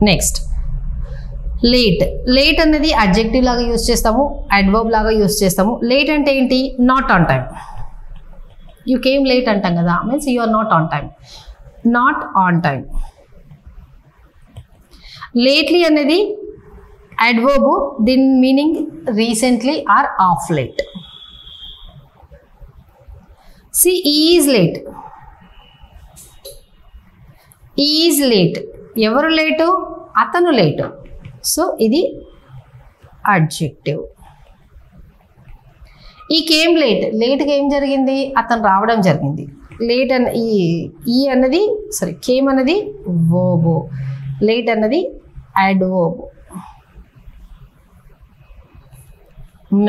Next late. Late అనేది adjective లాగా use చేస్తాము, అడ్వర్బ్ లాగా యూస్ చేస్తాము. లేట్ అంటే ఏంటి? Not on time. You came late అంటాం కదా, means you are not on time. Not on time. Lately అనేది అడ్వర్బ్, దీని meaning recently or of late. She is late. Is late. ఎవరు లేటు? అతను లేటు. సో ఇది adjective. He came late. లేట్గా ఏం జరిగింది? అతను రావడం జరిగింది. లేట్ అన్న ఈ అన్నది కేమ్ అన్నది వర్బ్, లేట్ అన్నది adverb.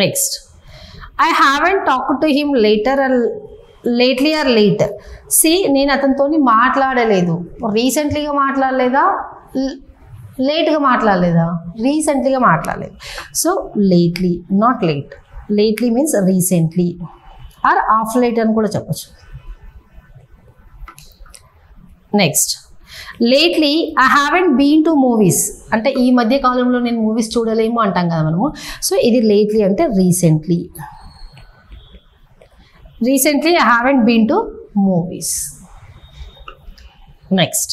Next I haven't talked to him lately or late. See నేను అతనితో మాట్లాడలేదు. రీసెంట్లీగా మాట్లాడలేదా, లేట్గా మాట్లాడలేదా? రీసెంట్లీగా మాట్లాడలేదు. So lately, not late. Lately means recently or of late అని కూడా చెప్పచ్చు. Next lately I haven't been to movies. అంటే ఈ మధ్య కాలంలో నేను మూవీస్ చూడలేము అంటాం కదా మనము. సో ఇది లేట్లీ అంటే recently. Recently I haven't been to movies. Next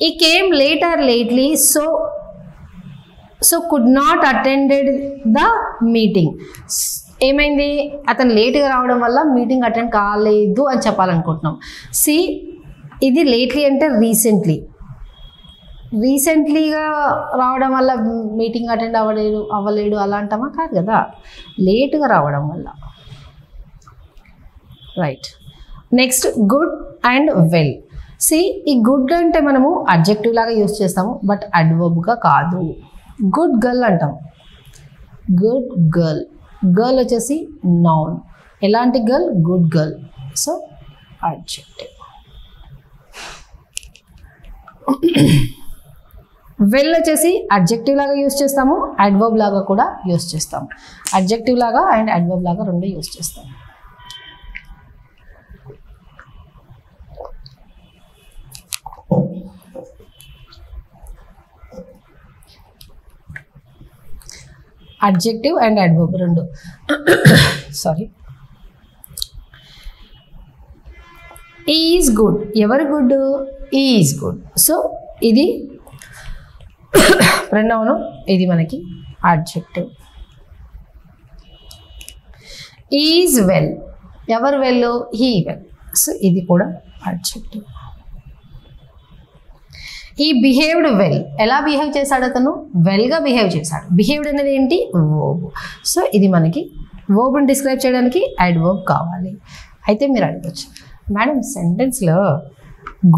he came late or lately so could not attended the meeting. ఏమైంది? అతను లేట్గా రావడం వల్ల మీటింగ్ అటెండ్ కాలేదు అని చెప్పాలనుకుంటున్నాం. సి ఇది లేట్లీ అంటే రీసెంట్లీ. రీసెంట్లీగా రావడం వల్ల మీటింగ్ అటెండ్ అవ్వలేడు అలా అంటామా? కాదు కదా, లేటుగా రావడం వల్ల. Right. Next good and well. See ఈ గుడ్ అంటే మనము అడ్జెక్టివ్ లాగా యూస్ చేస్తాము, బట్ అడ్వర్బ్గా కాదు. గుడ్ గర్ల్ అంటాం. Good girl. గర్ల్ వచ్చేసి నౌన్. ఎలాంటి girl? Good girl. So adjective. Well వచ్చేసి అడ్జెక్టివ్ లాగా యూస్ చేస్తాము, అడ్వర్బ్ లాగా కూడా యూస్ చేస్తాము. అడ్జెక్టివ్ లాగా అండ్ అడ్వర్బ్ లాగా రెండు యూస్ చేస్తాము. అడ్జెక్టివ్ అండ్ అడ్వర్బ్ రెండు. సారీ. Is good. ఎవరు గుడ్? Is good. సో ఇది ప్రొనౌన్, ఇది మనకి అడ్జెక్టివ్. Is well. ఎవరు వెల్? He well. సో ఇది కూడా అడ్జెక్టివ్. ఈ బిహేవ్డ్ వెల్. ఎలా బిహేవ్ చేశాడు అతను? వెల్గా బిహేవ్ చేశాడు. బిహేవ్డ్ అనేది ఏంటి? వర్బ్. సో ఇది మనకి వర్బ్ని డిస్క్రైబ్ చేయడానికి అడ్వర్బ్ కావాలి. అయితే మీరు అడగచ్చు, మేడం సెంటెన్స్లో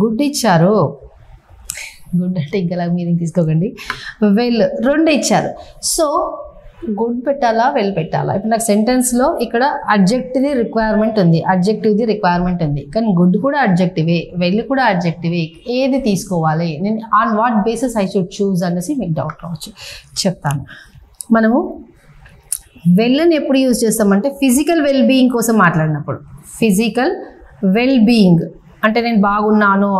గుడ్ ఇచ్చారు, గుడ్ అంటే ఇంకా మీనింగ్ తీసుకోకండి, వెల్ రెండు ఇచ్చారు, సో గుడ్ పెట్టాలా వెల్ పెట్టాలా? ఇప్పుడు నాకు సెంటెన్స్లో ఇక్కడ అడ్జెక్టివ్ది రిక్వైర్మెంట్ ఉంది, కానీ గుడ్ కూడా అడ్జెక్టివే, వెల్ కూడా అడ్జెక్టివే, ఏది తీసుకోవాలి, నేను on what basis I should choose అనేసి మీకు డౌట్ రావచ్చు. చెప్తాను. మనము వెల్ని ఎప్పుడు యూజ్ చేస్తామంటే ఫిజికల్ వెల్ బీయింగ్ కోసం మాట్లాడినప్పుడు. ఫిజికల్ వెల్ బీయింగ్ అంటే నేను బాగున్నాను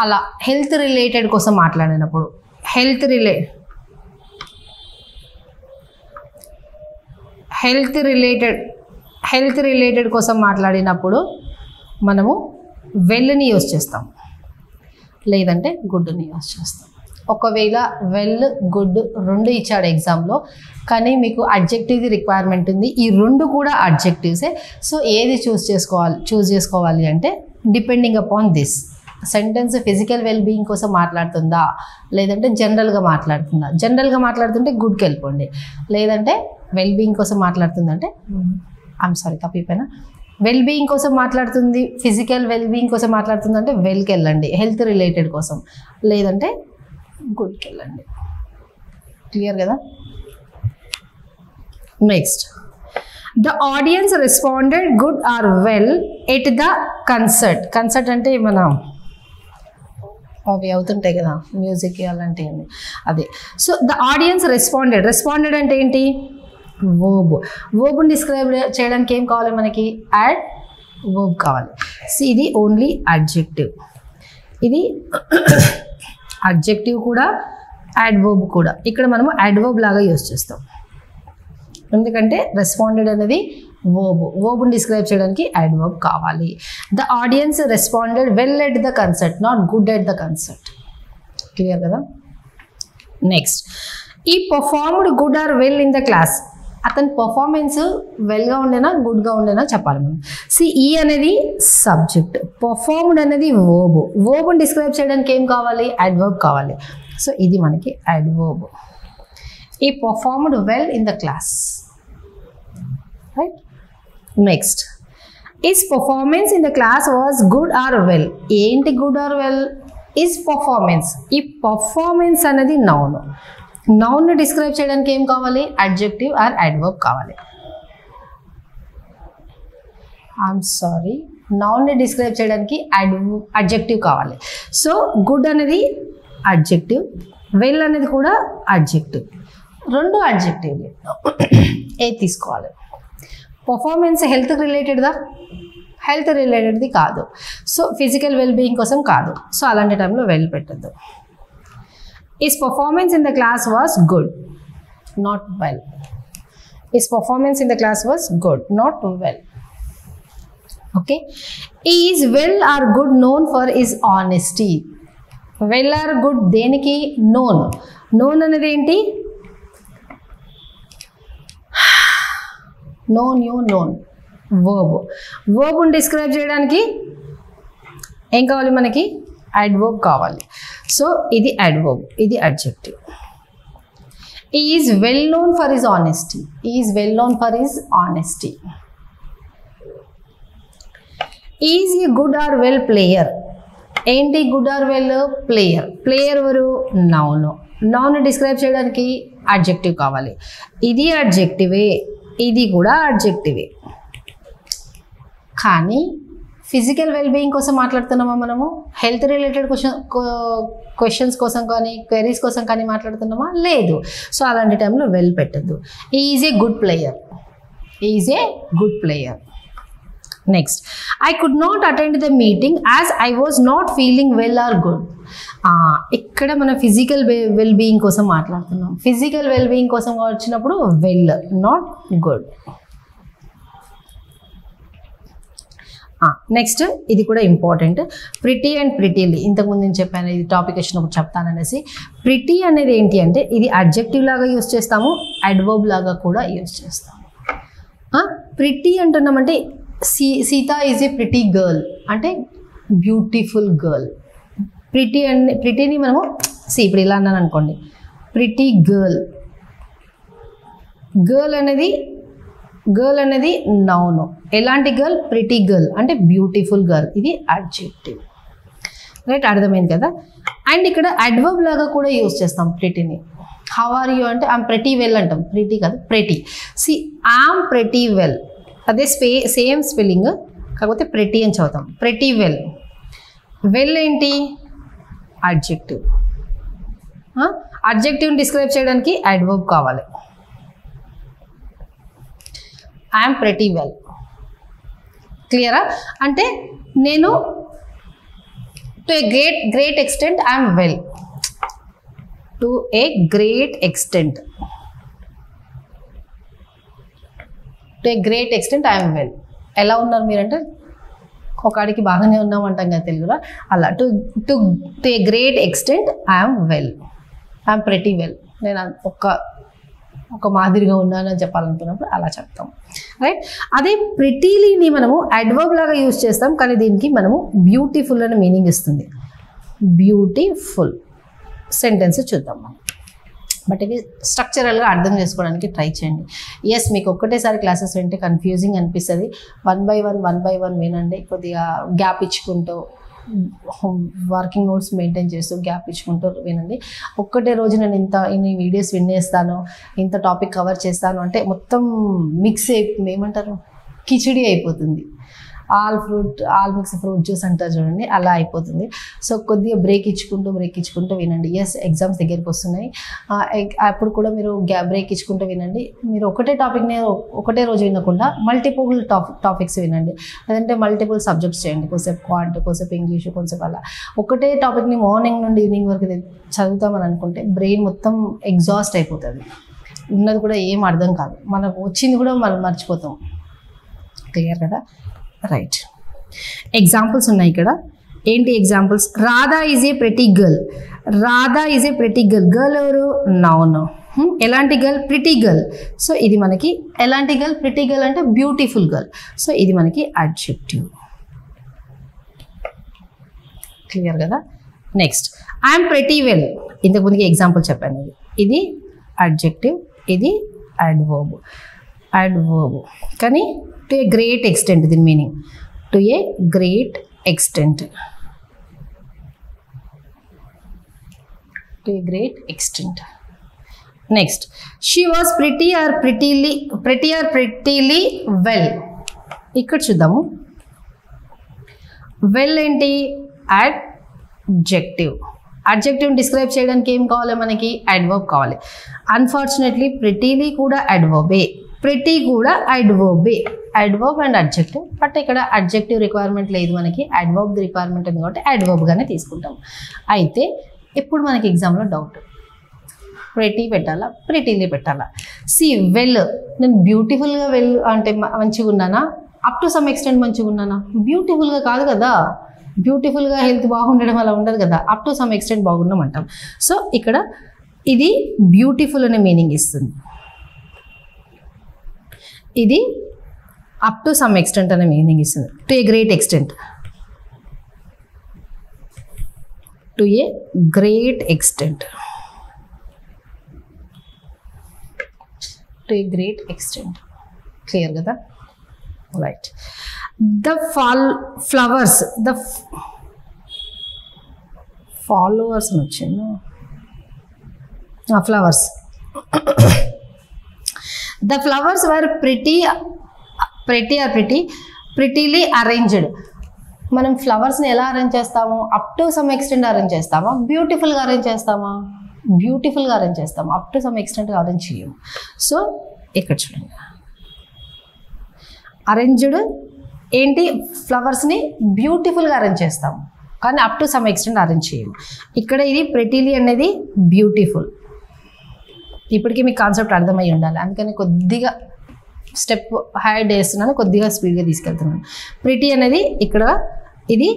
అలా హెల్త్ రిలేటెడ్ కోసం మాట్లాడినప్పుడు, హెల్త్ రిలేటెడ్ కోసం మాట్లాడినప్పుడు మనము వెల్ని యూజ్ చేస్తాం, లేదంటే గుడ్ని యూజ్ చేస్తాం. ఒకవేళ వెల్ గుడ్ రెండు ఇచ్చాడు ఎగ్జామ్లో, కానీ మీకు అడ్జెక్టివ్ది రిక్వైర్మెంట్ ఉంది, ఈ రెండు కూడా అడ్జెక్టివ్సే. సో ఏది చూస్ చేసుకోవాలి అంటే depending upon this sentence physical well being కోసం మాట్లాడుతుందా, లేదంటే జనరల్గా మాట్లాడుతుంటే గుడ్కి వెళ్ళిపోండి, లేదంటే వెల్ బీయింగ్ కోసం మాట్లాడుతుందంటే తప్పిపోయినా వెల్ బీయింగ్ కోసం మాట్లాడుతుంది, ఫిజికల్ వెల్ బీయింగ్ కోసం మాట్లాడుతుందంటే వెల్కి వెళ్ళండి, హెల్త్ రిలేటెడ్ కోసం, లేదంటే గుడ్కి వెళ్ళండి. క్లియర్ కదా? Next the audience responded good or well at the concert అంటే మనం అవి అవుతుంటాయి కదా మ్యూజిక్ అలాంటివి, అదే. సో ద ఆడియన్స్ రెస్పాండెడ్ అంటే ఏంటి? వర్బ్ని డిస్క్రైబ్ చేయడానికి ఏం కావాలి మనకి? వర్బ్ కావాలి. సో ఇది ఓన్లీ అడ్జెక్టివ్, ఇది అడ్జెక్టివ్ కూడా యాడ్వర్బ్ కూడా. ఇక్కడ మనము యాడ్వర్బ్ లాగా యూజ్ చేస్తాం, ఎందుకంటే రెస్పాండెడ్ అనేది వర్బ్ని డిస్క్రైబ్ చేయడానికి యాడ్వర్బ్ కావాలి. The audience responded well at the concert, not good at the concert. Clear కదా. Next, he performed good or well in the class. అతని పర్ఫార్మెన్స్ వెల్గా ఉండేనా గుడ్గా ఉండేనా చెప్పాలి మనం. ఈ అనేది సబ్జెక్ట్, పర్ఫార్మ్డ్ అనేది వర్బ్ని డిస్క్రైబ్ చేయడానికి ఏం కావాలి, యాడ్వర్బ్ కావాలి. సో ఇది మనకి adverb. He performed well in the class, right. Next, his performance in the class was good or well. ఏంటి good or well? His performance. ఈ పర్ఫార్మెన్స్ అనేది నౌన్ని డిస్క్రైబ్ చేయడానికి ఏం కావాలి, అడ్జెక్టివ్ ఆర్ యాడ్వర్బ్ కావాలి. ఐఎమ్ సారీ, నౌన్ని డిస్క్రైబ్ చేయడానికి అడ్జెక్టివ్ కావాలి. సో గుడ్ అనేది అడ్జెక్టివ్, వెల్ అనేది కూడా అడ్జెక్టివ్, రెండు అడ్జెక్టివ్. ఏది తీసుకోవాలి? పర్ఫార్మెన్స్ హెల్త్కి రిలేటెడ్దా? హెల్త్ రిలేటెడ్ది కాదు. సో ఫిజికల్ వెల్బీయింగ్ కోసం కాదు. సో అలాంటి టైంలో వెల్ పెట్టద్దు. His performance in the class was good, not well. His performance in the class was good, not well. Okay. He's well or good known for his honesty. Well or good దేనికి? Known అనేది ఏంటి? Known వర్బ్ని describe చేయడానికి ఏం కావాలి మనకి? Adverb కావాలి. So ఇది adverb, ఇది adjective. Is well known for his honesty. Is well known for his honesty. Is a good or well player. ఏంటి గుడ్ ఆర్ వెల్? ప్లేయర్ ఎవరు? నౌన్ డిస్క్రైబ్ చేయడానికి అడ్జెక్టివ్ కావాలి. ఇది అడ్జెక్టివే, ఇది కూడా అడ్జెక్టివే. కానీ ఫిజికల్ వెల్బీయింగ్ కోసం మాట్లాడుతున్నామా మనము? హెల్త్ రిలేటెడ్ క్వశ్చన్స్ కోసం కానీ క్వెరీస్ కోసం కానీ మాట్లాడుతున్నామా? లేదు. సో అలాంటి టైంలో వెల్ పెట్టద్దు. He's a good player. He's a good player. Next, I could not attend the meeting as I was not feeling well or good. ఇక్కడ మనం ఫిజికల్ వెల్బీయింగ్ కోసం మాట్లాడుతున్నాం. ఫిజికల్ వెల్బీయింగ్ కోసం వచ్చినప్పుడు వెల్, నాట్ గుడ్. నెక్స్ట్, ఇది కూడా important. Pretty and ప్రిటీలీ. ఇంతకుముందు నేను చెప్పాను, ఇది టాపిక్ వచ్చినప్పుడు చెప్తాననేసి. ప్రిటీ అనేది ఏంటి అంటే ఇది అడ్జెక్టివ్ లాగా యూజ్ చేస్తాము, అడ్వర్బ్ లాగా కూడా యూజ్ చేస్తాము. ప్రిటీ అంటున్నామంటే Sita is a pretty girl అంటే బ్యూటిఫుల్ గర్ల్. ప్రిటీని మనము ఇప్పుడు ఇలా అన్నాను అనుకోండి, ప్రిటీ గర్ల్. గర్ల్ అనేది నౌన్. ఎలాంటి గర్ల్? ప్రిటీ గర్ల్ అంటే బ్యూటిఫుల్ గర్ల్. ఇది అడ్జెక్టివ్, రైట్. అర్థమైంది కదా. అండ్ ఇక్కడ అడ్వర్బ్ లాగా కూడా యూజ్ చేస్తాం ప్రిటీని. హౌ ఆర్ యూ అంటే ఐఎమ్ ప్రెటీ వెల్ అంటాం, ప్రిటీ కాదు ప్రెటీ. ఐఎమ్ ప్రెటీ వెల్, అదే సేమ్ స్పెల్లింగ్, కాకపోతే ప్రెటీ అని చదువుతాం. Pretty well. వెల్ ఏంటి? అడ్జెక్టివ్. అడ్జెక్టివ్ని డిస్క్రైబ్ చేయడానికి అడ్వర్బ్ కావాలి. I'm pretty well. క్లియరా? అంటే నేను to a great extent I'm well. To a great extent. To a great extent I'm well. ఎలా ఉన్నారు మీరంటే ఒకడికి బాగానే ఉన్నాం అంటాం కదా తెలుగులో, అలా. To a great extent I'm well, I'm pretty well. నేను ఒక మాదిరిగా ఉన్నానని చెప్పాలనుకున్నప్పుడు అలా చెప్తాం, రైట్. అదే ప్రిటీలీని మనము అడ్వర్బ్ లాగా యూజ్ చేస్తాం, కానీ దీనికి మనము బ్యూటిఫుల్ అనే మీనింగ్ ఇస్తుంది. బ్యూటిఫుల్ సెంటెన్స్ చూద్దాం మనం. బట్ ఇవి స్ట్రక్చరల్గా అర్థం చేసుకోవడానికి ట్రై చేయండి. ఎస్, మీకు ఒక్కటేసారి క్లాసెస్ వింటే కన్ఫ్యూజింగ్ అనిపిస్తుంది. వన్ బై వన్ వినండి. కొద్దిగా గ్యాప్ ఇచ్చుకుంటూ వర్కింగ్ నోట్స్ మెయింటైన్ చేస్తూ గ్యాప్ ఇచ్చుకుంటూ వినండి. ఒక్కటే రోజు నేను ఇన్ని వీడియోస్ వినేస్తాను, ఇంత టాపిక్ కవర్ చేస్తాను అంటే మొత్తం మిక్స్ ఏమంటారు, కిచిడి అయిపోతుంది. ఆల్ మిక్స్ ఫ్రూట్ జ్యూస్ అంటారు చూడండి, అలా అయిపోతుంది. సో కొద్దిగా బ్రేక్ ఇచ్చుకుంటూ వినండి. ఎస్, ఎగ్జామ్స్ దగ్గరికి వస్తున్నాయి, అప్పుడు కూడా మీరు బ్రేక్ ఇచ్చుకుంటూ వినండి. మీరు ఒకటే టాపిక్ని ఒకటే రోజు వినకుండా మల్టిపుల్ టాపిక్స్ వినండి, లేదంటే మల్టిపుల్ సబ్జెక్ట్స్ చేయండి. కొంచెంసేపు క్వాంట్, కొంచెంసేపు ఇంగ్లీష్, కొంచెంసేపు అలా. ఒకటే టాపిక్ని మార్నింగ్ నుండి ఈవినింగ్ వరకు చదువుతామని అనుకుంటే బ్రెయిన్ మొత్తం ఎగ్జాస్ట్ అయిపోతుంది, ఉన్నది కూడా ఏం అర్థం కాదు, మనకు వచ్చింది కూడా మనం మర్చిపోతాం. క్లియర్ కదా? రైట్. ఎగ్జాంపుల్స్ ఉన్నాయి ఇక్కడ. ఏంటి examples? Radha is a pretty girl. Radha is a pretty girl. Girl ఎవరు? నౌన్. ఎలాంటి గర్ల్? Pretty girl. సో ఇది మనకి ఎలాంటి గర్ల్? ప్రిటీ గర్ల్ అంటే బ్యూటిఫుల్ గర్ల్. సో ఇది మనకి అడ్జెక్టివ్. క్లియర్ కదా? Next, I'm pretty well. ఇంతకుముందుకి ఎగ్జాంపుల్ చెప్పాను. ఇది అడ్జెక్టివ్, ఇది అడ్వర్బ్. కానీ టు ఏ గ్రేట్ ఎక్స్టెంట్, దీని meaning to a great extent. To a great extent. Next, she was pretty or ప్రిటీలీ well. ఇక్కడ చూద్దాము. వెల్ ఏంటి? అడ్జెక్టివ్. అడ్జెక్టివ్ డిస్క్రైబ్ చేయడానికి ఏం కావాలి మనకి? అడ్వర్బ్ కావాలి. అన్ఫార్చునేట్లీ ప్రిటీలీ కూడా అడ్వర్బే, ప్రిటీ కూడా అడ్వర్బే. Adverb and adjective. బట్ ఇక్కడ అడ్జెక్టివ్ రిక్వైర్మెంట్ లేదు మనకి, అడ్వర్బ్ రిక్వైర్మెంట్ ఉంది కాబట్టి అడ్వర్బ్గానే తీసుకుంటాం. అయితే ఇప్పుడు మనకి ఎగ్జామ్లో డౌట్, ప్రిటీ పెట్టాలా, ప్రిటీలీ పెట్టాలా? వెల్, నేను బ్యూటిఫుల్గా వెల్ అంటే మంచిగా ఉన్నానా? అప్ టు సమ్ ఎక్స్టెంట్ మంచిగా ఉన్నానా? బ్యూటిఫుల్గా కాదు కదా, బ్యూటిఫుల్గా హెల్త్ బాగుండడం అలా ఉండదు కదా, అప్ టు సమ్ ఎక్స్టెంట్ బాగున్నాం అంటాం. సో ఇక్కడ ఇది బ్యూటిఫుల్ అనే మీనింగ్ ఇస్తుంది, ఇది అప్ టు సమ్ ఎక్స్టెంట్ అనే మీనింగ్ ఇస్తుంది. To a great extent, to a great extent, to a great extent. Clear కదా? Right. The flowers, the followers అని వచ్చింది. Flowers, the flowers were prettily arranged. మనం ఫ్లవర్స్ని ఎలా అరేంజ్ చేస్తాము? Up to some extent arrange చేస్తామా? బ్యూటిఫుల్గా అరేంజ్ చేస్తామా? బ్యూటిఫుల్గా అరేంజ్ చేస్తాము, అప్ టు సమ్ ఎక్స్టెంట్గా అరేంజ్ చేయము. సో ఇక్కడ చూడండి, అరేంజ్డ్ ఏంటి? ఫ్లవర్స్ని బ్యూటిఫుల్గా అరేంజ్ చేస్తాము, కానీ up to some extent arrange చేయము. ఇక్కడ ఇది ప్రిటీలీ అనేది బ్యూటిఫుల్. ఇప్పటికీ మీకు కాన్సెప్ట్ అర్థమై ఉండాలి, అందుకని కొద్దిగా స్టెప్ హైడ్ వేస్తున్నాను, కొద్దిగా స్పీడ్గా తీసుకెళ్తున్నాను. ప్రిటీ అనేది ఇక్కడ ఇది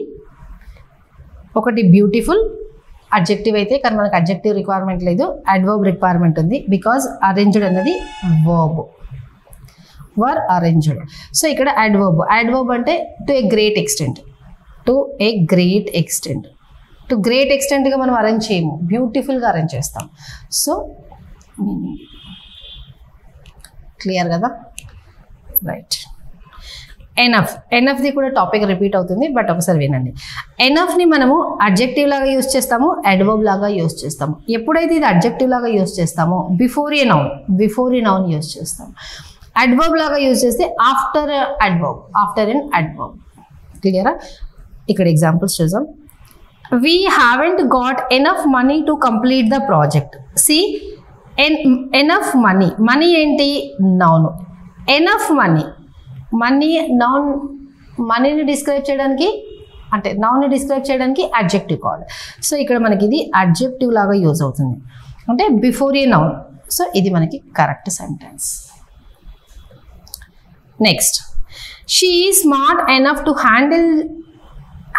ఒకటి బ్యూటిఫుల్ అడ్జెక్టివ్ అయితే, కానీ మనకు అడ్జెక్టివ్ రిక్వైర్మెంట్ లేదు, అడ్వర్బ్ రిక్వైర్మెంట్ ఉంది. బికాజ్ అరేంజ్డ్ అనేది వర్బ్, వర్ అరేంజ్డ్. సో ఇక్కడ అడ్వర్బ్ అంటే to a great extent, to a great extent. To great ఎక్స్టెంట్గా మనం అరేంజ్ చేయము, బ్యూటిఫుల్గా అరేంజ్ చేస్తాం. సో క్లియర్ కదా? రైట్. ఎనఫ్ది కూడా టాపిక్ రిపీట్ అవుతుంది, బట్ ఒకసారి వినండి. ఎనఫ్ని మనము అడ్జెక్టివ్ లాగా యూజ్ చేస్తాము, అడ్వర్బ్ లాగా యూజ్ చేస్తాము. ఎప్పుడైతే ఇది అడ్జెక్టివ్ లాగా యూజ్ చేస్తామో బిఫోర్ ఏ నౌన్ యూజ్ చేస్తాం. అడ్వర్బ్ లాగా యూజ్ చేస్తే ఆఫ్టర్ ఎన్ అడ్వర్బ్. క్లియరా? ఇక్కడ ఎగ్జాంపుల్స్ చూద్దాం. We haven't got enough money to complete the project. Enough money ఏంటి? నౌన్. ఎనఫ్ నౌన్, మనీని డిస్క్రైబ్ చేయడానికి అంటే నౌన్ని డిస్క్రైబ్ చేయడానికి అడ్జెక్టివ్ కావాలి. సో ఇక్కడ మనకి ఇది అడ్జెక్టివ్ లాగా యూజ్ అవుతుంది, అంటే బిఫోర్ ఏ నౌన్. సో ఇది మనకి correct sentence. Next, she is smart enough to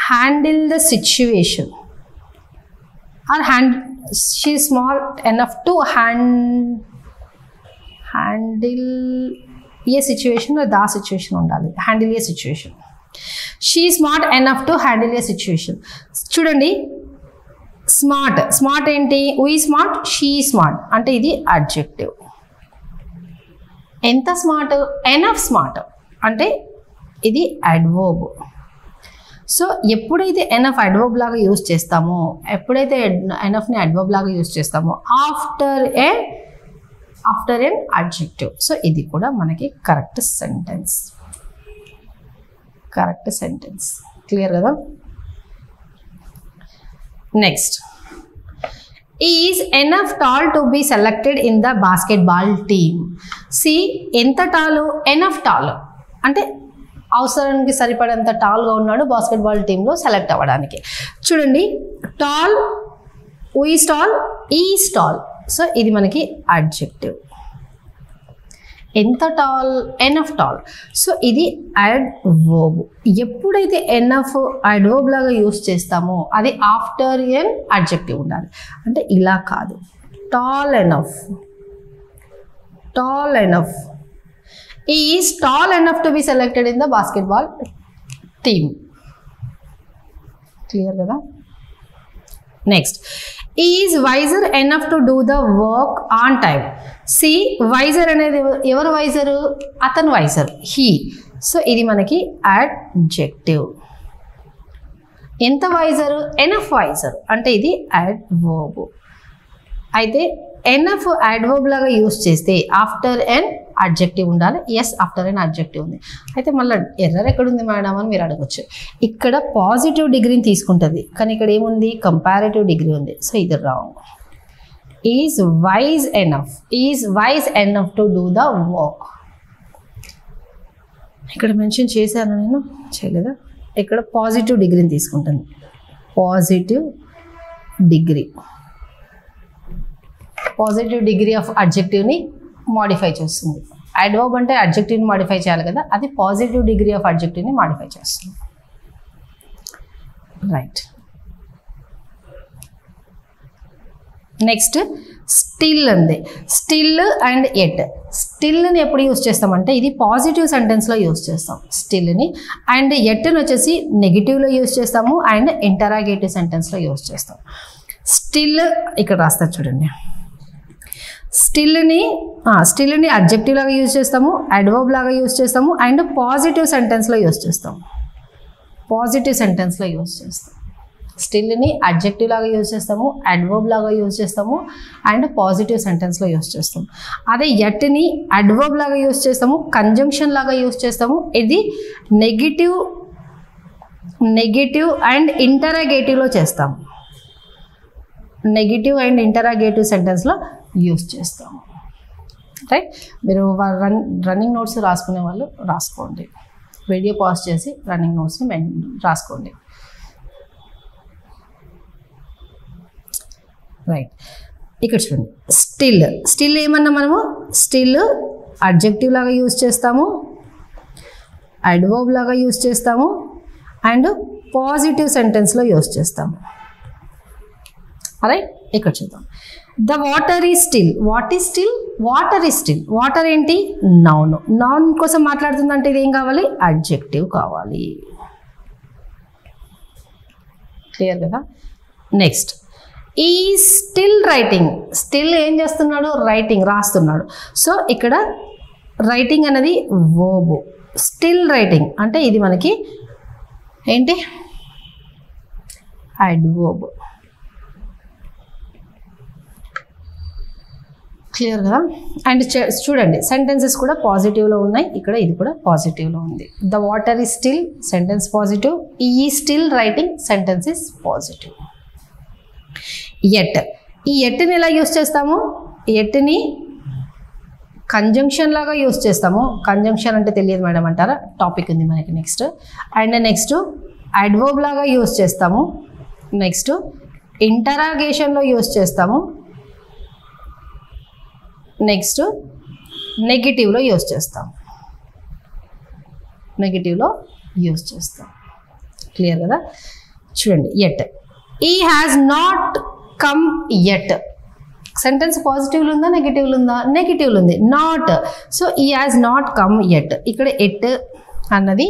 handle the situation, or she is smart enough to handle a situation, the situation ఉండాలి, handle a situation. She smart enough to handle a situation. చూడండి, smart ఏంటి? We smart, she smart అంటే ఇది adjective. ఎంత smart? Enough smart అంటే ఇది adverb. So ఎప్పుడైతే enough adverb లాగా యూజ్ చేస్తామో, ఎప్పుడైతే ఎనఫ్ని అడ్వర్బ్ లాగా యూజ్ చేస్తామో ఆఫ్టర్ ఎన్ అడ్జెక్టివ్. సో ఇది కూడా మనకి correct sentence. Correct sentence. Clear కదా? Next, is enough tall to be selected in the basketball team. She ఎంత టాలు? ఎనఫ్ టాల్ అంటే అవసరానికి సరిపడేంత టాల్గా ఉన్నాడు బాస్కెట్బాల్ టీంలో సెలెక్ట్ అవ్వడానికి. చూడండి, tall, is tall, is tall. So ఇది మనకి అడ్జెక్టివ్. ఎంత టాల్? Enough tall. సో ఇది అడ్వర్బ్. ఎప్పుడైతే ఎనఫ్ అడ్వర్బ్ లాగా యూస్ చేస్తామో అది ఆఫ్టర్ ఎన్ అడ్జెక్టివ్ ఉండాలి. అంటే ఇలా కాదు, tall enough, tall enough, is tall enough to be selected in the basketball team. Clear కదా? Next, is wiser enough to do the work on time. She wiser అనేది ఎవరు visor? అతను visor, he. So ఇది మనకి adjective. ఎంత visor? Enough visor. అంటే ఇది adverb. అయితే ఎనఫ్ అడ్వర్బ్ లాగా యూస్ చేస్తే ఆఫ్టర్ ఎన్ అడ్జెక్టివ్ ఉండాలి. ఎస్, ఆఫ్టర్ ఎన్ అడ్జెక్టివ్ ఉంది. అయితే మళ్ళీ ఎర్రర్ ఎక్కడుంది మేడం అని మీరు అడగచ్చు. ఇక్కడ పాజిటివ్ డిగ్రీని తీసుకుంటుంది, కానీ ఇక్కడ ఏముంది? కంపారిటివ్ డిగ్రీ ఉంది. సో ఇది wrong. Is wise enough, is wise enough to do the work. ఇక్కడ మెన్షన్ చేశాను నేను, చేయలేదా? ఇక్కడ పాజిటివ్ డిగ్రీని తీసుకుంటుంది. Positive degree, positive degree of అడ్జెక్టివ్ని మాడిఫై చేస్తుంది. అడ్వర్బ్ అంటే అడ్జెక్టివ్ని మాడిఫై చేయాలి కదా, అది పాజిటివ్ డిగ్రీ ఆఫ్ అడ్జెక్టివ్ని మాడిఫై చేస్తుంది. రైట్. నెక్స్ట్, స్టిల్ ఉంది. Still and yet. స్టిల్ని ఎప్పుడు యూస్ చేస్తామంటే ఇది పాజిటివ్ సెంటెన్స్లో యూస్ చేస్తాం స్టిల్ని. అండ్ ఎట్ని వచ్చేసి నెగిటివ్లో యూస్ చేస్తాము అండ్ ఇంటరాగేటివ్ సెంటెన్స్లో యూస్ చేస్తాం. స్టిల్ ఇక్కడ రాస్తారు చూడండి. స్టిల్ని అడ్జెక్టివ్ లాగా యూజ్ చేస్తాము, అడ్వర్బ్ లాగా యూజ్ చేస్తాము అండ్ పాజిటివ్ సెంటెన్స్లో యూజ్ చేస్తాం. పాజిటివ్ సెంటెన్స్లో యూజ్ చేస్తాం. స్టిల్ని అడ్జెక్టివ్ లాగా యూజ్ చేస్తాము, అడ్వర్బ్ లాగా యూజ్ చేస్తాము అండ్ పాజిటివ్ సెంటెన్స్లో యూజ్ చేస్తాము. అదే ఎట్ని అడ్వర్బ్ లాగా యూజ్ చేస్తాము, కంజంక్షన్ లాగా యూజ్ చేస్తాము. ఇది నెగిటివ్ అండ్ ఇంటరాగేటివ్లో చేస్తాము. నెగిటివ్ అండ్ ఇంటరాగేటివ్ సెంటెన్స్లో యూజ్ చేస్తాము. రైట్. మీరు రన్నింగ్ నోట్స్ రాసుకునే వాళ్ళు రాసుకోండి, వీడియో పాజ్ చేసి రన్నింగ్ నోట్స్ని రాసుకోండి. రైట్. ఇక్కడ చూడండి, స్టిల్ ఏమన్నా మనము స్టిల్ అడ్జెక్టివ్ లాగా యూజ్ చేస్తాము, అడ్వర్బ్ లాగా యూజ్ చేస్తాము అండ్ పాజిటివ్ సెంటెన్స్లో యూజ్ చేస్తాము. రైట్. ఇక్కడ చూద్దాం. The water is still. What is still? Water is still. Water ఏంటి? నౌన్. నౌన్ కోసం మాట్లాడుతుందంటే ఇది ఏం కావాలి? అడ్జెక్టివ్ కావాలి. క్లియర్ కదా? నెక్స్ట్, ఈ స్టిల్ రైటింగ్. స్టిల్ ఏం చేస్తున్నాడు? రైటింగ్, రాస్తున్నాడు. సో ఇక్కడ రైటింగ్ అనేది వర్బ్. స్టిల్ రైటింగ్ అంటే ఇది మనకి ఏంటి? అడ్వర్బ్. క్లియర్ కదా? అండ్ చూడండి, సెంటెన్సెస్ కూడా పాజిటివ్లో ఉన్నాయి. ఇక్కడ ఇది కూడా పాజిటివ్లో ఉంది. The water is still, sentence positive. He still writing, sentence is positive. Yet. ఈ ఎట్ని ఎలా యూస్ చేస్తాము? ఎట్ని కంజంక్షన్ లాగా యూస్ చేస్తాము. కంజంక్షన్ అంటే తెలియదు మేడం అంటారా? టాపిక్ ఉంది మనకి నెక్స్ట్. అండ్ నెక్స్ట్ అడ్వర్బ్ లాగా యూస్ చేస్తాము. నెక్స్ట్ ఇంటరాగేషన్లో యూస్ చేస్తాము. నెక్స్ట్ నెగిటివ్లో యూస్ చేస్తాం. నెగిటివ్లో యూస్ చేస్తాం. క్లియర్ కదా? చూడండి, at. He has not come yet. Sentence పాజిటివ్లో ఉందా, నెగిటివ్లో ఉందా? నెగిటివ్లో ఉంది. Not. So he has not come yet. ఇక్కడ ఎట్ అన్నది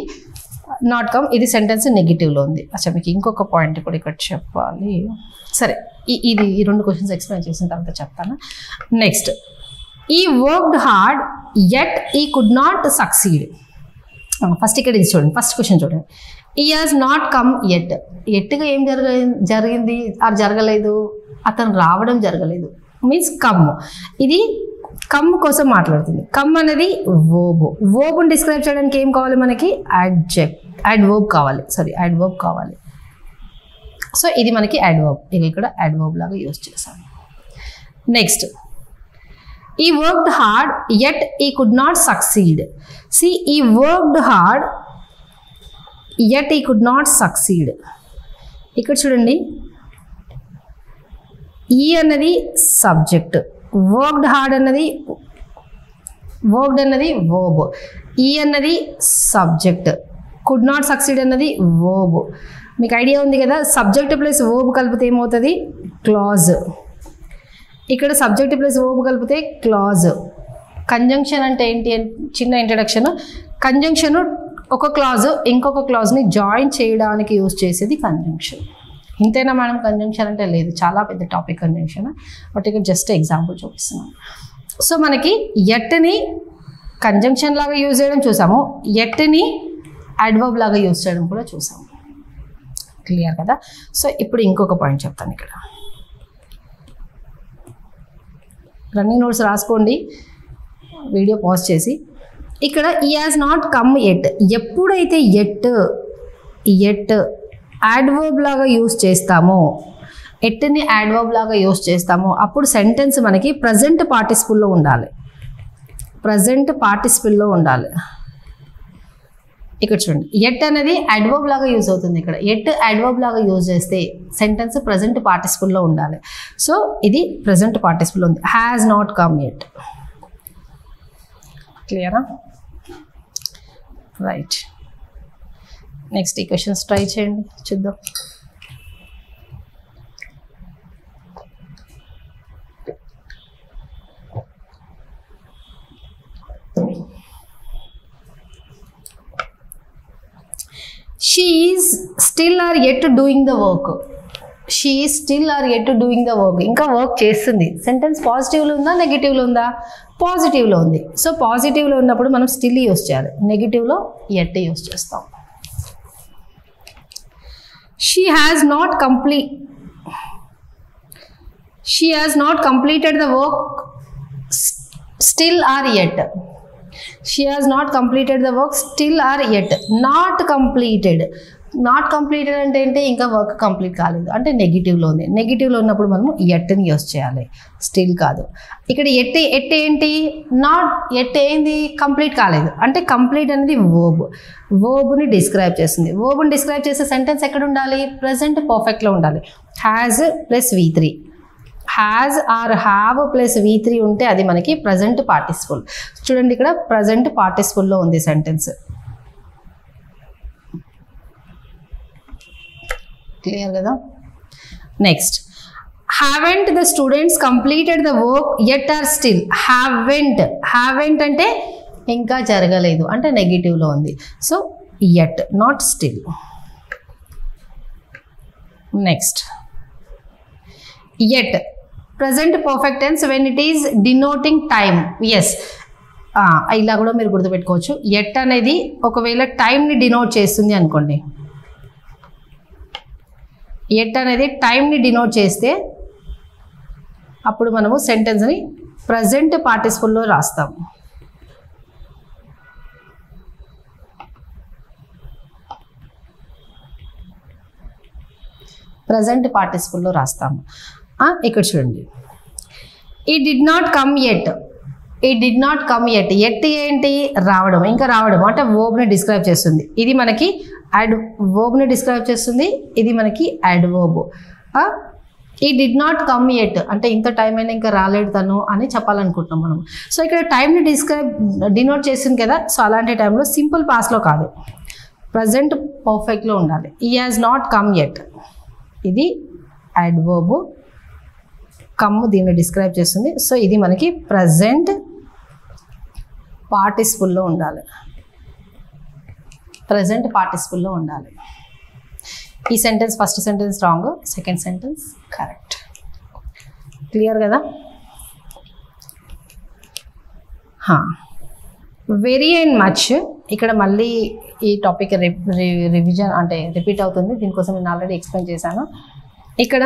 నాట్ కమ్, ఇది సెంటెన్స్ నెగిటివ్లో ఉంది. అచ్చా, మీకు ఇంకొక పాయింట్ కూడా ఇక్కడ చెప్పాలి. సరే, ఈ రెండు క్వశ్చన్స్ ఎక్స్ప్లెయిన్ చేసిన తర్వాత చెప్తాను. నెక్స్ట్, ఈ వర్క్డ్ హార్డ్ ఎట్ ఈ కుడ్ నాట్ సక్సీడ్. ఫస్ట్ ఇక్కడ ఇది చూడండి, ఫస్ట్ క్వశ్చన్ చూడండి. ఈ హాజ్ నాట్ కమ్ ఎట్. ఎట్గా ఏం జరిగింది? అది జరగలేదు, అతను రావడం జరగలేదు. Means come. ఇది కమ్ కోసం మాట్లాడుతుంది. కమ్ అనేది వర్బ్. వర్బ్ని డిస్క్రైబ్ చేయడానికి ఏం కావాలి మనకి? యాడ్వర్బ్ కావాలి. సో ఇది మనకి యాడ్వర్బ్. ఇక్కడ యాడ్వర్బ్ లాగా యూజ్ చేశాను. Next, he worked hard yet he could not succeed. See, he worked hard yet he could not succeed. ఇక్కడ చూడండి, ఈ అన్నది సబ్జెక్ట్, వర్క్డ్ హార్డ్ అన్నది వర్క్డ్ అన్నది వర్బ్, ఈ అన్నది సబ్జెక్ట్, కుడ్ నాట్ సక్సీడ్ అన్నది వర్బ్. మీకు ఐడియా ఉంది కదా, సబ్జెక్ట్ ప్లస్ వర్బ్ కలిపితే ఏమవుతుంది? క్లాజ్. ఇక్కడ సబ్జెక్ట్ ప్లస్ వర్బ్ కలిపితే క్లాజ్. కంజంక్షన్ అంటే ఏంటి? చిన్న ఇంట్రడక్షన్. కంజంక్షన్ ఒక క్లాజ్ ఇంకొక క్లాజ్ని జాయిన్ చేయడానికి యూజ్ చేసేది కంజంక్షన్. ఇంతేనా మేడం కంజంక్షన్ అంటే? లేదు, చాలా పెద్ద టాపిక్ కంజంక్షన్. బట్ ఇక్కడ జస్ట్ ఎగ్జాంపుల్ చూపిస్తున్నాం. సో మనకి ఎట్ని కంజంక్షన్ లాగా యూజ్ చేయడం చూసాము, ఎట్ని అడ్వర్బ్ లాగా యూజ్ చేయడం కూడా చూసాము. క్లియర్ కదా? సో ఇప్పుడు ఇంకొక పాయింట్ చెప్తాను. ఇక్కడ రన్నింగ్ నోట్స్ రాసుకోండి, వీడియో పాజ్ చేసి. ఇక్కడ ఈ హాజ్ నాట్ కమ్ ఎట్. ఎప్పుడైతే ఎట్ యాడ్వర్బ్ లాగా యూజ్ చేస్తామో, ఎట్ని యాడ్వర్బ్ లాగా యూజ్ చేస్తామో అప్పుడు సెంటెన్స్ మనకి ప్రజెంట్ పార్టిసిపుల్లో ఉండాలి. ఇక్కడ చూడండి, ఎట్ అనేది అడ్వర్బ్ లాగా యూజ్ అవుతుంది. ఇక్కడ ఎట్ అడ్వర్బ్ లాగా యూజ్ చేస్తే సెంటెన్స్ ప్రజెంట్ పార్టిసిపుల్లో ఉండాలి. సో ఇది ప్రజెంట్ పార్టిసిపుల్ ఉంది. Has not come yet. క్లియరా? రైట్. నెక్స్ట్ ఈ క్వశ్చన్స్ ట్రై చేయండి, చూద్దాం. She is still or yet doing the work. She is still or yet doing the work. ఇంకా వర్క్ చేస్తుంది. సెంటెన్స్ పాజిటివ్లో ఉందా నెగిటివ్లో ఉందా? పాజిటివ్లో ఉంది. సో పాజిటివ్లో ఉన్నప్పుడు మనం స్టిల్ యూజ్ చేయాలి, నెగిటివ్లో ఎట్ యూజ్ చేస్తాం. She has not completed the work still or yet. She has not completed the work still or yet. Not completed అంటే ఏంటి? ఇంకా వర్క్ కంప్లీట్ కాలేదు అంటే నెగిటివ్లో ఉంది. నెగిటివ్లో ఉన్నప్పుడు మనము ఎట్ని యూజ్ చేయాలి, స్టిల్ కాదు. ఇక్కడ ఎట్ ఏంటి? ఎట్ ఏంది? కంప్లీట్ కాలేదు అంటే కంప్లీట్ అనేది వర్బ్ని డిస్క్రైబ్ చేస్తుంది. వర్బ్ని డిస్క్రైబ్ చేసే సెంటెన్స్ ఎక్కడ ఉండాలి? ప్రెజెంట్ పర్ఫెక్ట్లో ఉండాలి. Has plus V3, has are have plus V3 ఉంటే అది మనకి ప్రజెంట్ పార్టిసిపుల్. చూడండి, ఇక్కడ ప్రజెంట్ పార్టిసిపుల్లో ఉంది సెంటెన్స్. క్లియర్ కదా? Next, haven't the students completed the work yet or still? haven't అంటే ఇంకా జరగలేదు అంటే నెగిటివ్లో ఉంది. So yet, not still. Next, yet present perfect tense when it is denoting time. yes, ఇలా కూడా మీరు గుర్తుపెట్టుకోవచ్చు. yet అనేది ఒకవేళ టైంని డినోట్ చేస్తుంది అనుకోండి, yet అనేది టైంని డినోట్ చేస్తే అప్పుడు మనము సెంటెన్స్ని ప్రజెంట్ పార్టిసిపుల్లో రాస్తాం. ప్రజెంట్ పార్టిసిపుల్లో రాస్తాము. ఇక్కడ చూడండి, ఈ did not come at. At ఏంటి? రావడం. ఇంకా రావడం అంటే వర్బ్ని డిస్క్రైబ్ చేస్తుంది. ఇది మనకి వర్బ్ని డిస్క్రైబ్ చేస్తుంది, ఇది మనకి అడ్వర్బ్. ఈ డిడ్ నాట్ కమ్ ఎట్ అంటే ఇంత టైం అయినా ఇంకా రాలేడు తను అని చెప్పాలనుకుంటున్నాం మనం. సో ఇక్కడ టైంని డినోట్ చేసింది కదా, సో అలాంటి టైంలో సింపుల్ పాస్ట్లో కాదు, ప్రజెంట్ పర్ఫెక్ట్లో ఉండాలి. He has not come yet, ఇది అడ్వర్బ్, కమ్ దీన్ని డిస్క్రైబ్ చేస్తుంది. సో ఇది మనకి ప్రజెంట్ పార్టిసిపుల్లో ఉండాలి. ఈ sentence first sentence wrong, second sentence correct. Clear కదా? Very and much. ఇక్కడ మళ్ళీ ఈ టాపిక్ రివిజన్ అంటే రిపీట్ అవుతుంది, దీనికోసం నేను ఆల్రెడీ ఎక్స్ప్లెయిన్ చేశాను. ఇక్కడ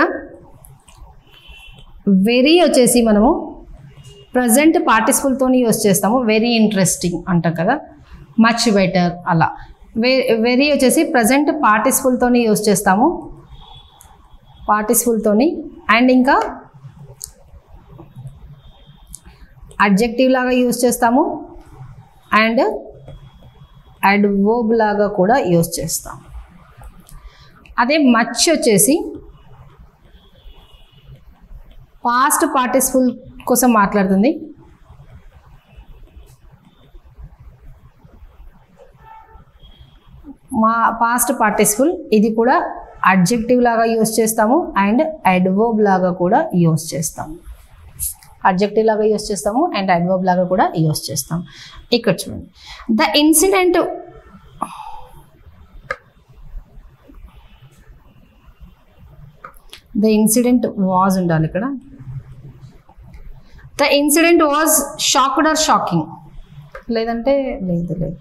వెరీ వచ్చేసి మనము ప్రజెంట్ పార్టిసిపుల్తోని యూస్ చేస్తాము. వెరీ ఇంట్రెస్టింగ్ అంటాం కదా, మచ్ బెటర్ అలా. వెరీ వచ్చేసి ప్రజెంట్ పార్టిసిపుల్తోని యూస్ చేస్తాము, పార్టిసిపుల్తోని. అండ్ ఇంకా అడ్జెక్టివ్ లాగా యూస్ చేస్తాము అండ్ అడ్వర్బ్ లాగా కూడా యూస్ చేస్తాం. అదే మచ్ వచ్చేసి పాస్ట్ పార్టిసిపుల్ కోసం మాట్లాడుతుంది. పాస్ట్ పార్టిసిపుల్ ఇది కూడా అడ్జెక్టివ్ లాగా యూస్ చేస్తాము అండ్ అడ్వర్బ్ లాగా కూడా యూస్ చేస్తాము. అడ్జెక్టివ్ లాగా యూస్ చేస్తాము అండ్ అడ్వర్బ్ లాగా కూడా యూస్ చేస్తాం. ఇక్కడ చూడండి, ద ఇన్సిడెంట్ వాజ్ ఉండాలి ఇక్కడ. The incident was shocked or shocking, లేదంటే లేదు.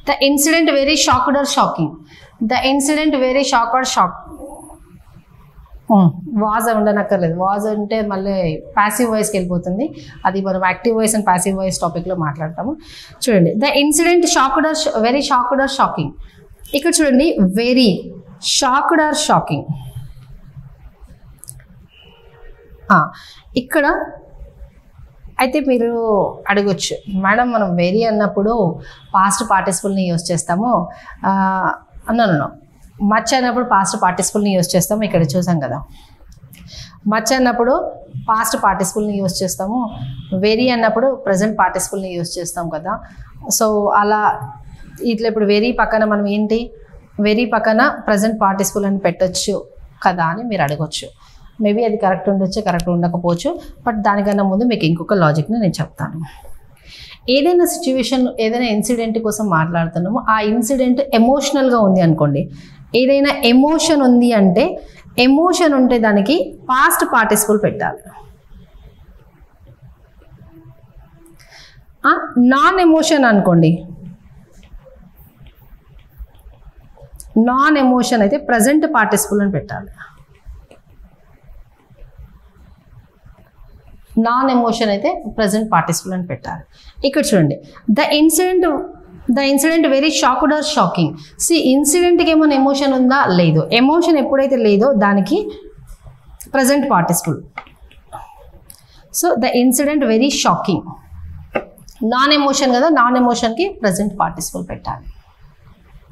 The incident very shocked or shocking. The incident very shock or shock. Was ఉండనక్కర్లేదు, వాజ్ అంటే మళ్ళీ ప్యాసివ్ వాయిస్కి వెళ్ళిపోతుంది. అది మనం active voice and passive voice టాపిక్లో మాట్లాడతాము. చూడండి, the incident shocked or very shocked or shocking. ఇక్కడ చూడండి, వెరీ షాక్డ్ ఆర్ షాకింగ్. ఇక్కడ అయితే మీరు అడగొచ్చు, మేడం మనం వెరీ అన్నప్పుడు పాస్ట్ పార్టిసిపుల్ని యూస్ చేస్తాము, అన్నాను మచ్ అన్నప్పుడు పాస్ట్ పార్టిసిపుల్ని యూస్ చేస్తాము. ఇక్కడ చూసాం కదా, మచ్ అన్నప్పుడు పాస్ట్ పార్టిసిపుల్ని యూస్ చేస్తాము, వెరీ అన్నప్పుడు ప్రజెంట్ పార్టిసిపుల్ని యూస్ చేస్తాం కదా. సో అలా ఇట్లా ఇప్పుడు వెరీ పక్కన మనం ఏంటి, వెరీ పక్కన ప్రజెంట్ పార్టిసిపుల్ అని పెట్టొచ్చు కదా అని మీరు అడగొచ్చు. మేబీ అది కరెక్ట్ ఉండొచ్చు, కరెక్ట్ ఉండకపోవచ్చు. బట్ దానికన్నా ముందు మీకు ఇంకొక లాజిక్ని నేను చెప్తాను. ఏదైనా సిచ్యువేషన్, ఏదైనా ఇన్సిడెంట్ కోసం మాట్లాడుతున్నామో ఆ ఇన్సిడెంట్ ఎమోషనల్గా ఉంది అనుకోండి, ఏదైనా ఎమోషన్ ఉంది అంటే, ఎమోషన్ ఉంటే దానికి పాస్ట్ పార్టిసిపుల్ పెట్టాలి. నాన్ ఎమోషన్ అనుకోండి, నాన్ ఎమోషన్ అయితే ప్రజెంట్ పార్టిసిపుల్ అని పెట్టాలి. నాన్ ఎమోషన్ అయితే ప్రజెంట్ పార్టిసిపుల్ అని పెట్టాలి. ఇక్కడ చూడండి, the incident very shocked or shocking. ఇన్సిడెంట్కి ఏమైనా ఎమోషన్ ఉందా? లేదు. ఎమోషన్ ఎప్పుడైతే లేదో దానికి present participle. So the incident very shocking. Non emotion కదా, నాన్ ఎమోషన్కి ప్రజెంట్ పార్టిసిపుల్ పెట్టాలి.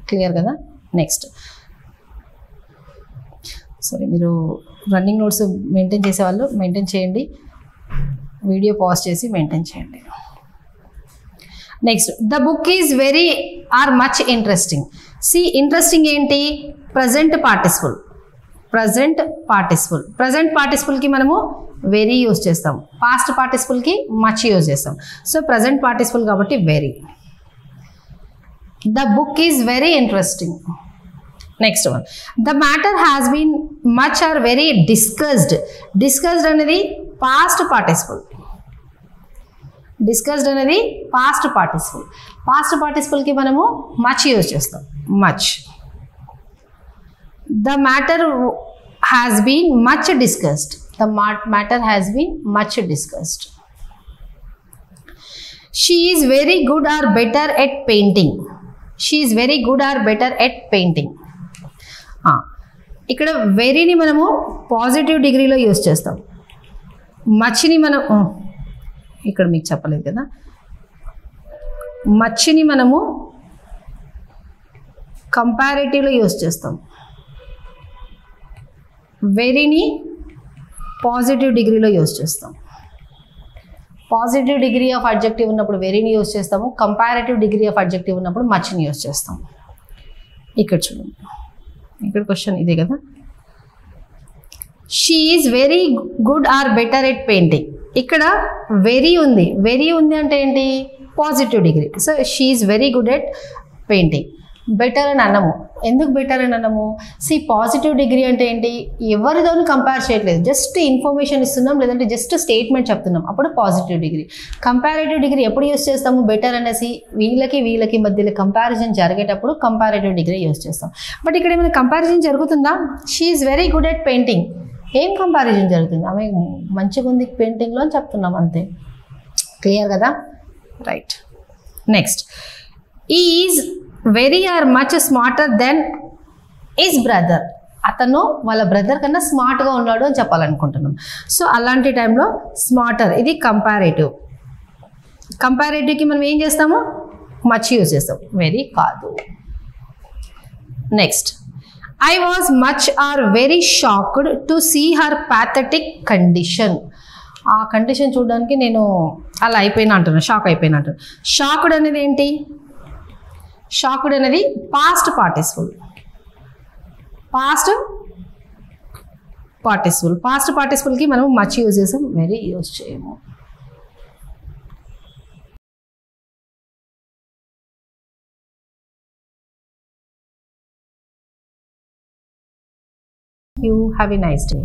క్లియర్ కదా? నెక్స్ట్, సరే మీరు రన్నింగ్ నోట్స్ మెయింటైన్ చేసేవాళ్ళు మెయింటైన్ చేయండి, వీడియో పాజ్ చేసి మెయింటైన్ చేయండి. Next, the book is very or much interesting. Interesting ఏంటి? Present participle. ప్రజెంట్ పార్టిసిపుల్కి మనము వెరీ యూజ్ చేస్తాం, పాస్ట్ పార్టిసిపుల్కి మచ్ యూజ్ చేస్తాం. సో ప్రజెంట్ పార్టిసిపుల్ కాబట్టి very. The book is very interesting. Next one, the matter has been much or very discussed. Discussed అనేది past participle. Discussed అనేది past participle. Past పార్టిసిపుల్కి మనము much use చేస్తాం, much. The matter has been much discussed. The matter has been much discussed. She is very good or better at painting. She is very good or better at painting. ఇక్కడ వెరీని మనము positive డిగ్రీలో use చేస్తాం, మచ్ని మనం ఇక్కడ మీకు చెప్పలేదు కదా, మచ్ని మనము కంపారేటివ్లో యూజ్ చేస్తాం, వెరీని పాజిటివ్ డిగ్రీలో యూజ్ చేస్తాం. పాజిటివ్ డిగ్రీ ఆఫ్ అడ్జెక్టివ్ ఉన్నప్పుడు వెరీని యూజ్ చేస్తాము, కంపారేటివ్ డిగ్రీ ఆఫ్ అడ్జెక్టివ్ ఉన్నప్పుడు మచ్ని యూజ్ చేస్తాం. ఇక్కడ చూడండి, ఇక్కడ క్వశ్చన్ ఇదే కదా, she is very good or better at painting. ఇక్కడ వెరీ ఉంది, వెరీ ఉంది అంటే ఏంటి? Positive degree. So she is very good at painting. Better అని అన్నము, ఎందుకు బెటర్ అని అన్నము? పాజిటివ్ డిగ్రీ అంటే ఏంటి? ఎవరితోనూ కంపేర్ చేయట్లేదు, జస్ట్ ఇన్ఫర్మేషన్ ఇస్తున్నాం, లేదంటే జస్ట్ స్టేట్మెంట్ చెప్తున్నాం, అప్పుడు పాజిటివ్ డిగ్రీ. కంపారేటివ్ డిగ్రీ ఎప్పుడు యూజ్ చేస్తాము? బెటర్ అనేసి వీళ్ళకి మధ్యలో కంపారిజన్ జరిగేటప్పుడు కంపారేటివ్ డిగ్రీ యూజ్ చేస్తాం. బట్ ఇక్కడ ఏమైనా కంపారిజన్ జరుగుతుందా? She is very good at painting. ఏం కంపారిజన్ జరుగుతుంది? ఆమె మంచిగా ఉంది పెయింటింగ్లో అని చెప్తున్నాం అంతే. క్లియర్ కదా? Right. Next, he's very or much smarter than his brother. అతను వాళ్ళ బ్రదర్ కన్నా స్మార్ట్గా ఉన్నాడు అని చెప్పాలనుకుంటున్నాం. సో అలాంటి టైంలో స్మార్టర్, ఇది కంపారేటివ్. కంపారేటివ్కి మనం ఏం చేస్తాము? మచ్ యూజ్ చేస్తాం, వెరీ కాదు. Next, I was much or very shocked to see her pathetic condition. ఆ కండిషన్ చూడడానికి నేను అలా అయిపోయినా అంటున్నాను, షాక్ అయిపోయినా అంటున్నాను. షాక్డ్ అనేది ఏంటి? షాక్డ్ అనేది పాస్ట్ పార్టిసిపుల్. పాస్ట్ పార్టిసిపుల్కి మనం మచ్ యూజ్ చేసాం, వెరీ యూజ్ చేయము. You have a nice day.